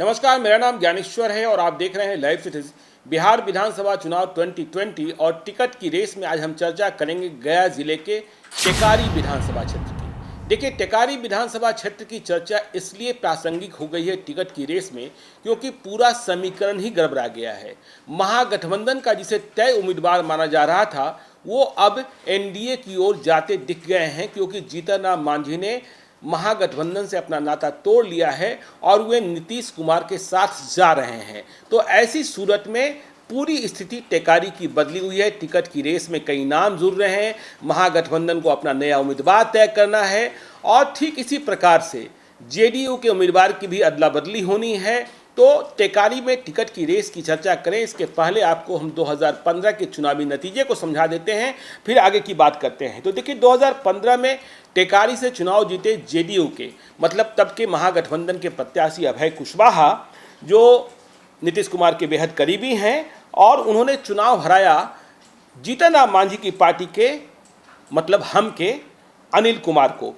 नमस्कार, मेरा नाम ज्ञानेश्वर है और आप देख रहे हैं लाइव सिटीज। बिहार विधानसभा चुनाव 2020 और टिकट की रेस में आज हम चर्चा करेंगे गया जिले के टेकारी विधानसभा क्षेत्र की। देखिए, टेकारी विधानसभा क्षेत्र की चर्चा इसलिए प्रासंगिक हो गई है टिकट की रेस में क्योंकि पूरा समीकरण ही गड़बड़ा गया है। महागठबंधन का जिसे तय उम्मीदवार माना जा रहा था वो अब एनडीए की ओर जाते दिख गए हैं क्योंकि जीतन राम मांझी ने महागठबंधन से अपना नाता तोड़ लिया है और वे नीतीश कुमार के साथ जा रहे हैं। तो ऐसी सूरत में पूरी स्थिति टेकारी की बदली हुई है। टिकट की रेस में कई नाम जुड़ रहे हैं, महागठबंधन को अपना नया उम्मीदवार तय करना है और ठीक इसी प्रकार से जेडीयू के उम्मीदवार की भी अदला बदली होनी है। तो टेकारी में टिकट की रेस की चर्चा करें इसके पहले आपको हम 2015 के चुनावी नतीजे को समझा देते हैं, फिर आगे की बात करते हैं। तो देखिए, 2015 में टेकारी से चुनाव जीते जेडीयू के, मतलब तब के महागठबंधन के प्रत्याशी अभय कुशवाहा, जो नीतीश कुमार के बेहद करीबी हैं, और उन्होंने चुनाव हराया जीतन राम मांझी की पार्टी के, मतलब हम के अनिल कुमार को।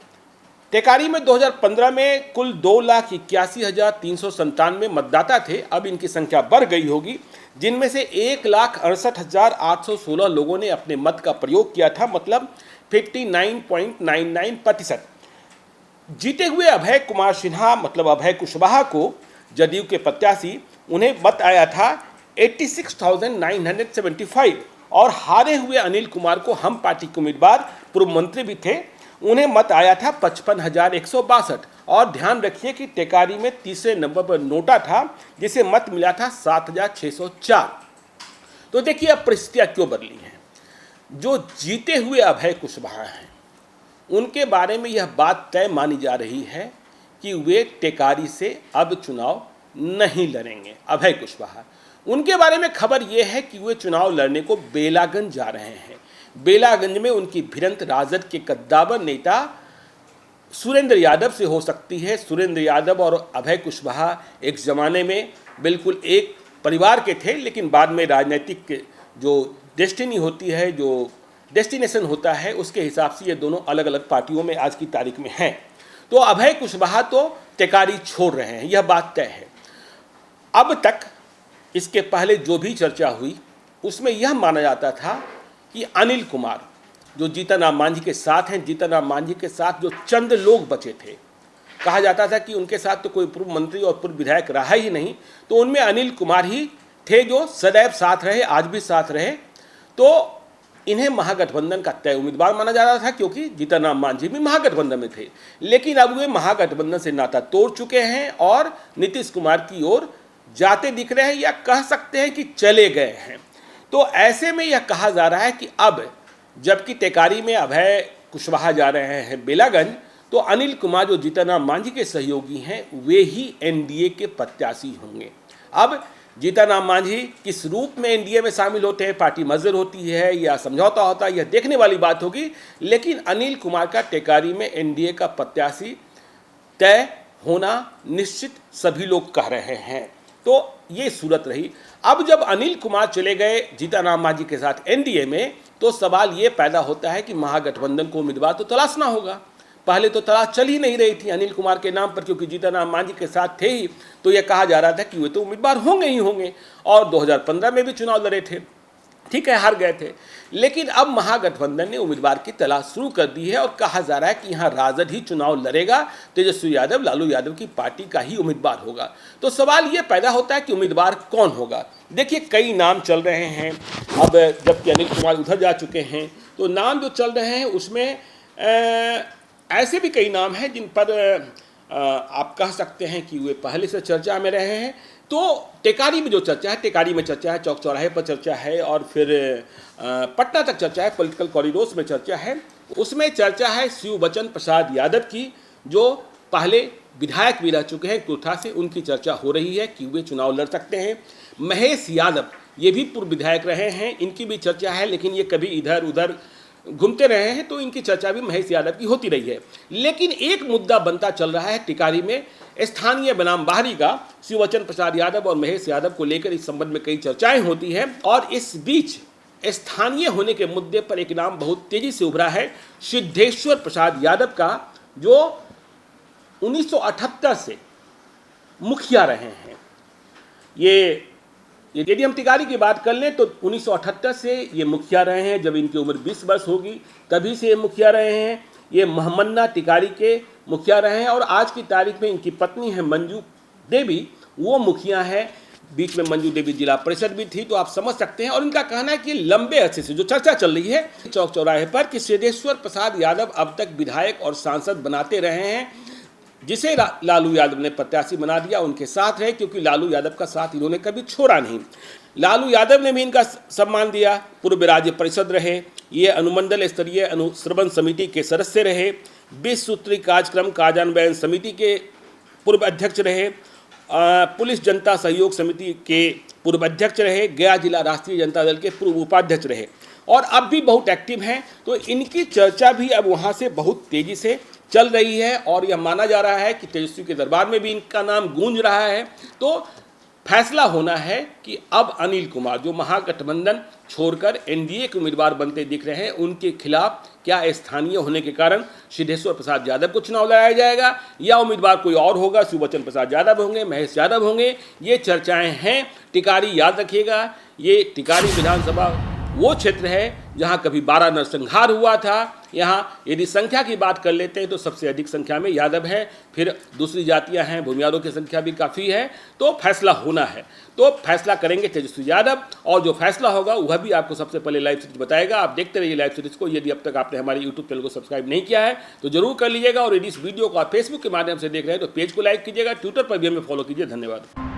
टेकारी में 2015 में कुल 2,81,397 मतदाता थे। अब इनकी संख्या बढ़ गई होगी, जिनमें से 1,68,816 लोगों ने अपने मत का प्रयोग किया था, मतलब 59.99%। जीते हुए अभय कुमार सिन्हा, मतलब अभय कुशवाहा को, जदयू के प्रत्याशी, उन्हें मत आया था 86,975 और हारे हुए अनिल कुमार को, हम पार्टी के उम्मीदवार, पूर्व मंत्री भी थे, उन्हें मत आया था 55,162। और ध्यान रखिए कि टेकारी में तीसरे नंबर पर नोटा था जिसे मत मिला था 7,604। तो देखिए अब परिस्थितियां क्यों बदली हैं। जो जीते हुए अभय कुशवाहा हैं उनके बारे में यह बात तय मानी जा रही है कि वे टेकारी से अब चुनाव नहीं लड़ेंगे। अभय कुशवाहा, उनके बारे में खबर यह है कि वे चुनाव लड़ने को बेलागंज जा रहे हैं। बेलागंज में उनकी भिड़ंत राजद के कद्दावर नेता सुरेंद्र यादव से हो सकती है। सुरेंद्र यादव और अभय कुशवाहा एक ज़माने में बिल्कुल एक परिवार के थे, लेकिन बाद में राजनीतिक जो डेस्टिनी होती है, जो डेस्टिनेशन होता है, उसके हिसाब से ये दोनों अलग अलग पार्टियों में आज की तारीख में हैं। तो अभय कुशवाहा तो टेकारी छोड़ रहे हैं, यह बात तय है। अब तक इसके पहले जो भी चर्चा हुई उसमें यह माना जाता था कि अनिल कुमार, जो जीतन राम मांझी के साथ हैं, जीतन राम मांझी के साथ जो चंद लोग बचे थे, कहा जाता था कि उनके साथ तो कोई पूर्व मंत्री और पूर्व विधायक रहा ही नहीं, तो उनमें अनिल कुमार ही थे जो सदैव साथ रहे, आज भी साथ रहे। तो इन्हें महागठबंधन का तय उम्मीदवार माना जा रहा था क्योंकि जीतन राम मांझी भी महागठबंधन में थे। लेकिन अब वे महागठबंधन से नाता तोड़ चुके हैं और नीतीश कुमार की ओर जाते दिख रहे हैं, या कह सकते हैं कि चले गए हैं। तो ऐसे में यह कहा जा रहा है कि अब जबकि टेकारी में अभय कुशवाहा जा रहे हैं बेलागंज, तो अनिल कुमार, जो जीतन राम मांझी के सहयोगी हैं, वे ही एनडीए के प्रत्याशी होंगे। अब जीतन राम मांझी किस रूप में एनडीए में शामिल होते हैं, पार्टी मर्जर होती है या समझौता होता है, यह देखने वाली बात होगी। लेकिन अनिल कुमार का टेकारी में एनडीए का प्रत्याशी तय होना निश्चित सभी लोग कह रहे हैं। तो ये सूरत रही। अब जब अनिल कुमार चले गए जीतन राम मांझी के साथ एनडीए में, तो सवाल ये पैदा होता है कि महागठबंधन को उम्मीदवार तो तलाशना होगा। पहले तो तलाश चल ही नहीं रही थी अनिल कुमार के नाम पर, क्योंकि जीतन राम मांझी के साथ थे ही, तो यह कहा जा रहा था कि वे तो उम्मीदवार होंगे ही होंगे। और 2015 में भी चुनाव लड़े थे, ठीक है, हार गए थे। लेकिन अब महागठबंधन ने उम्मीदवार की तलाश शुरू कर दी है और कहा जा रहा है कि यहाँ राजद ही चुनाव लड़ेगा, तेजस्वी यादव, लालू यादव की पार्टी का ही उम्मीदवार होगा। तो सवाल ये पैदा होता है कि उम्मीदवार कौन होगा। देखिए, कई नाम चल रहे हैं। अब जबकि अनिल कुमार उधर जा चुके हैं, तो नाम जो चल रहे हैं उसमें ऐसे भी कई नाम हैं जिन पर आप कह सकते हैं कि वे पहले से चर्चा में रहे हैं। तो टेकारी में जो चर्चा है, टेकारी में चर्चा है, चौक चौराहे पर चर्चा है, और फिर पटना तक चर्चा है, पॉलिटिकल कॉरिडोर्स में चर्चा है। उसमें चर्चा है शिवबचन प्रसाद यादव की, जो पहले विधायक भी रह चुके हैं कुर्था से, उनकी चर्चा हो रही है कि वे चुनाव लड़ सकते हैं। महेश यादव, ये भी पूर्व विधायक रहे हैं, इनकी भी चर्चा है, लेकिन ये कभी इधर उधर घूमते रहे हैं, तो इनकी चर्चा भी महेश यादव की होती रही है। लेकिन एक मुद्दा बनता चल रहा है टिकारी में स्थानीय बनाम बाहरी का। शिवबचन प्रसाद यादव और महेश यादव को लेकर इस संबंध में कई चर्चाएं होती हैं, और इस बीच स्थानीय होने के मुद्दे पर एक नाम बहुत तेजी से उभरा है, सिद्धेश्वर प्रसाद यादव का, जो 1978 से मुखिया रहे हैं। ये यदि हम टिकारी की बात कर लें तो 1978 से ये मुखिया रहे हैं। जब इनकी उम्र 20 वर्ष होगी तभी से ये मुखिया रहे हैं। ये मोहम्मन्ना टिकारी के मुखिया रहे हैं और आज की तारीख में इनकी पत्नी है मंजू देवी, वो मुखिया है। बीच में मंजू देवी जिला परिषद भी थी, तो आप समझ सकते हैं। और इनका कहना है कि लंबे अरसे से जो चर्चा चल रही है चौक चौराहे पर कि सिद्धेश्वर प्रसाद यादव अब तक विधायक और सांसद बनाते रहे हैं, जिसे लालू यादव ने प्रत्याशी बना दिया, उनके साथ रहे, क्योंकि लालू यादव का साथ इन्होंने कभी छोड़ा नहीं। लालू यादव ने भी इनका सम्मान दिया। पूर्व राज्य परिषद रहे, ये अनुमंडल स्तरीय अनुश्रवण समिति के सदस्य रहे, 20 सूत्री कार्यक्रम कार्यान्वयन समिति के पूर्व अध्यक्ष रहे, पुलिस जनता सहयोग समिति के पूर्व अध्यक्ष रहे, गया जिला राष्ट्रीय जनता दल के पूर्व उपाध्यक्ष रहे और अब भी बहुत एक्टिव हैं। तो इनकी चर्चा भी अब वहाँ से बहुत तेजी से चल रही है और यह माना जा रहा है कि तेजस्वी के दरबार में भी इनका नाम गूंज रहा है। तो फैसला होना है कि अब अनिल कुमार जो महागठबंधन छोड़कर एनडीए के उम्मीदवार बनते दिख रहे हैं, उनके खिलाफ क्या स्थानीय होने के कारण सिद्धेश्वर प्रसाद यादव को चुनाव लड़ाया जाएगा या उम्मीदवार कोई और होगा, शिववचन प्रसाद यादव होंगे, महेश यादव होंगे। ये चर्चाएं हैं। टिकारी याद रखिएगा, ये टिकारी विधानसभा वो क्षेत्र है जहां कभी 12 नरसंहार हुआ था। यहाँ यदि संख्या की बात कर लेते हैं तो सबसे अधिक संख्या में यादव हैं, फिर दूसरी जातियां हैं, भूमियारों की संख्या भी काफ़ी है। तो फैसला होना है, तो फैसला करेंगे तेजस्वी यादव और जो फैसला होगा वह भी आपको सबसे पहले लाइव सीरीज बताएगा। आप देखते रहिए लाइव सीरीज को। यदि अब तक आपने हमारे यूट्यूब चैनल को सब्सक्राइब नहीं किया है तो जरूर कर लीजिएगा और यदि इस वीडियो को आप फेसबुक के माध्यम से देख रहे हैं तो पेज को लाइक कीजिएगा, ट्विटर पर भी हमें फॉलो कीजिए। धन्यवाद।